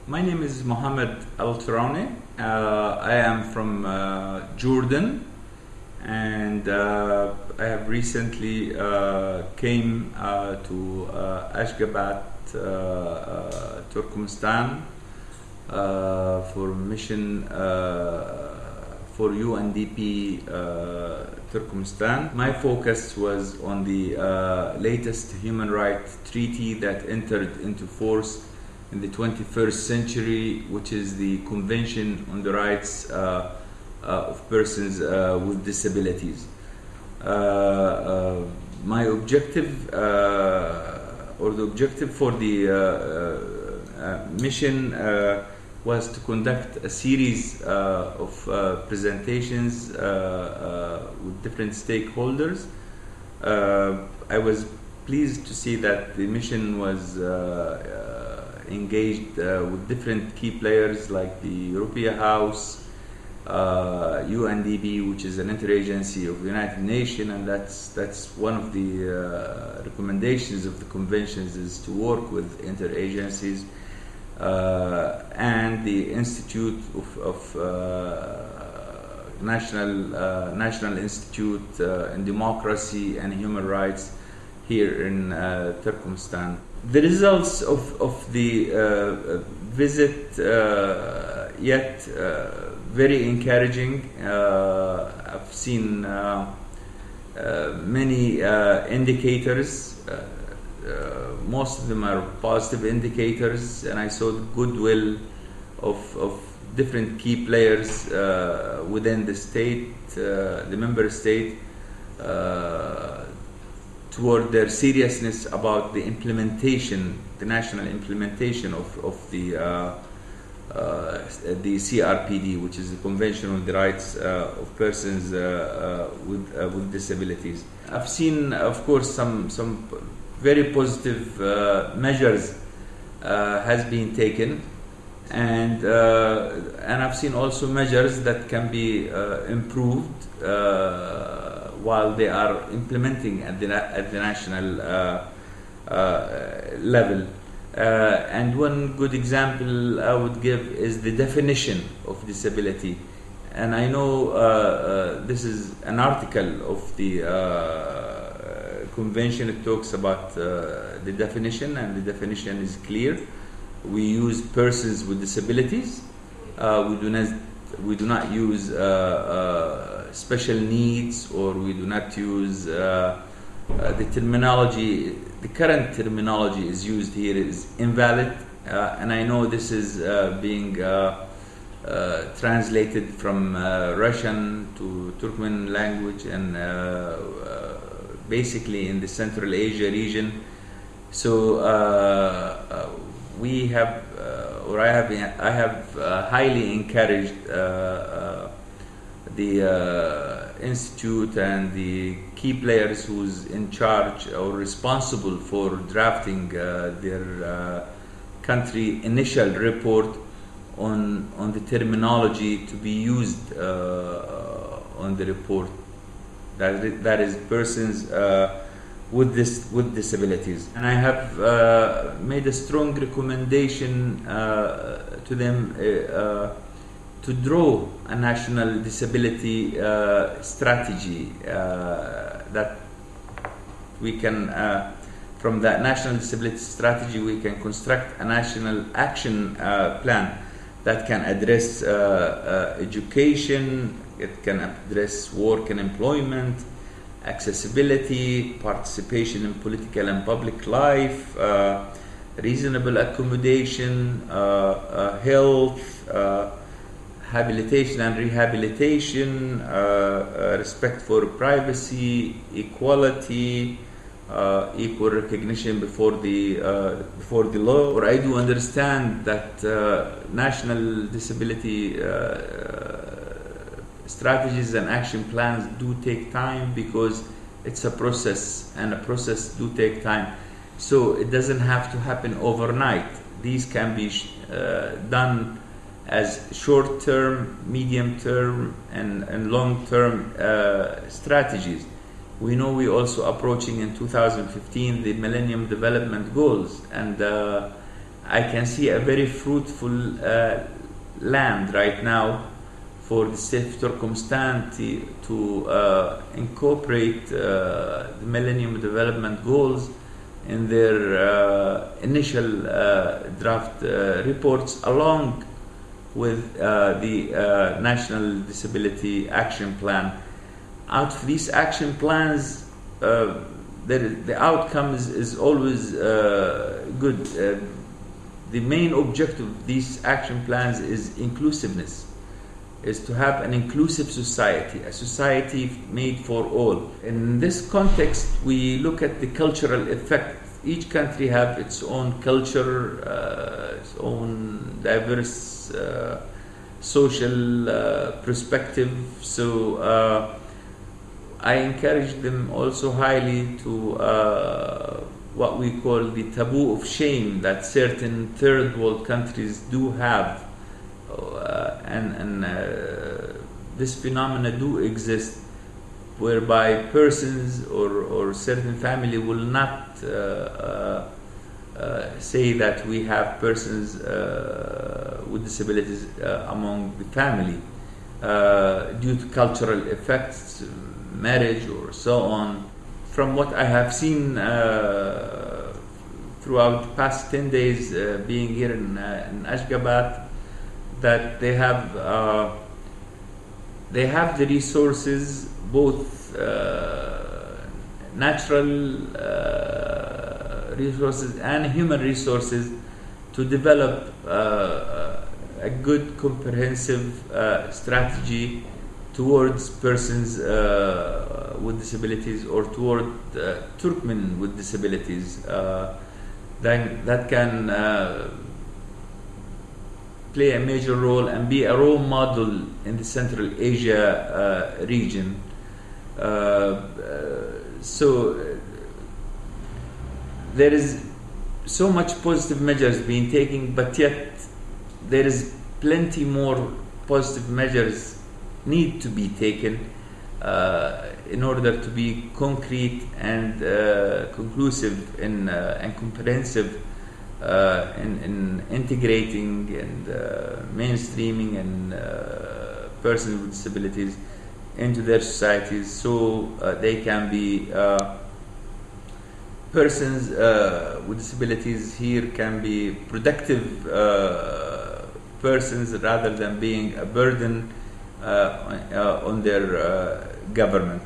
My name is Mohammed Al-Tarawneh. I am from Jordan, and I have recently came to Ashgabat, Turkmenistan, for mission for UNDP Turkmenistan. My focus was on the latest human rights treaty that entered into force in the 21st century, which is the Convention on the Rights of Persons with Disabilities. My objective, or the objective for the mission was to conduct a series of presentations with different stakeholders. I was pleased to see that the mission was engaged with different key players like the European House, UNDP, which is an interagency of the United Nations, and that's one of the recommendations of the conventions, is to work with interagencies, and the Institute of National Institute in Democracy and Human Rights here in Turkmenistan. The results of the visit yet very encouraging. I've seen many indicators. Most of them are positive indicators, and I saw the goodwill of different key players within the state, the member state, toward their seriousness about the implementation, the national implementation of the CRPD, which is the Convention on the Rights of Persons with Disabilities. I've seen, of course, some very positive measures has been taken, and I've seen also measures that can be improved while they are implementing at the national level. And one good example I would give is the definition of disability. And I know this is an article of the convention. It talks about the definition, and the definition is clear. We use persons with disabilities. We do not use special needs, or we do not use the terminology. The current terminology is used here is invalid, and I know this is being translated from Russian to Turkmen language, and basically in the Central Asia region. So we have, or I have highly encouraged the institute and the key players who's in charge or responsible for drafting their country initial report on the terminology to be used on the report. That is persons with disabilities. And I have made a strong recommendation to them to draw a national disability strategy that we can, from that national disability strategy, we can construct a national action plan that can address education, it can address work and employment, accessibility, participation in political and public life, reasonable accommodation, health, habilitation and rehabilitation, respect for privacy, equality, equal recognition before the law. Or I do understand that national disability strategies and action plans do take time, because it's a process, and a process do take time. So it doesn't have to happen overnight. These can be done as short-term, medium-term, and long-term strategies. We know we're also approaching in 2015 the Millennium Development Goals, and I can see a very fruitful land right now for the state of Turkmenistan to incorporate the Millennium Development Goals in their initial draft reports, along with the National Disability Action Plan. Out of these action plans, the outcome is always good. The main objective of these action plans is inclusiveness, is to have an inclusive society, a society made for all. In this context, we look at the cultural effect. Each country have its own culture, its own diverse social perspective. So I encourage them also highly to what we call the taboo of shame that certain third world countries do have, and this phenomena do exist, whereby persons or certain family will not say that we have persons with disabilities among the family due to cultural effects, marriage or so on. From what I have seen throughout the past 10 days being here in Ashgabat, that they have the resources, both natural resources and human resources, to develop a good comprehensive strategy towards persons with disabilities, or toward Turkmen with disabilities, that can play a major role and be a role model in the Central Asia region. So there is so much positive measures being taken, but yet there is plenty more positive measures need to be taken in order to be concrete and conclusive and comprehensive in integrating and mainstreaming and persons with disabilities into their societies, so they can be persons with disabilities here can be productive persons rather than being a burden on their government.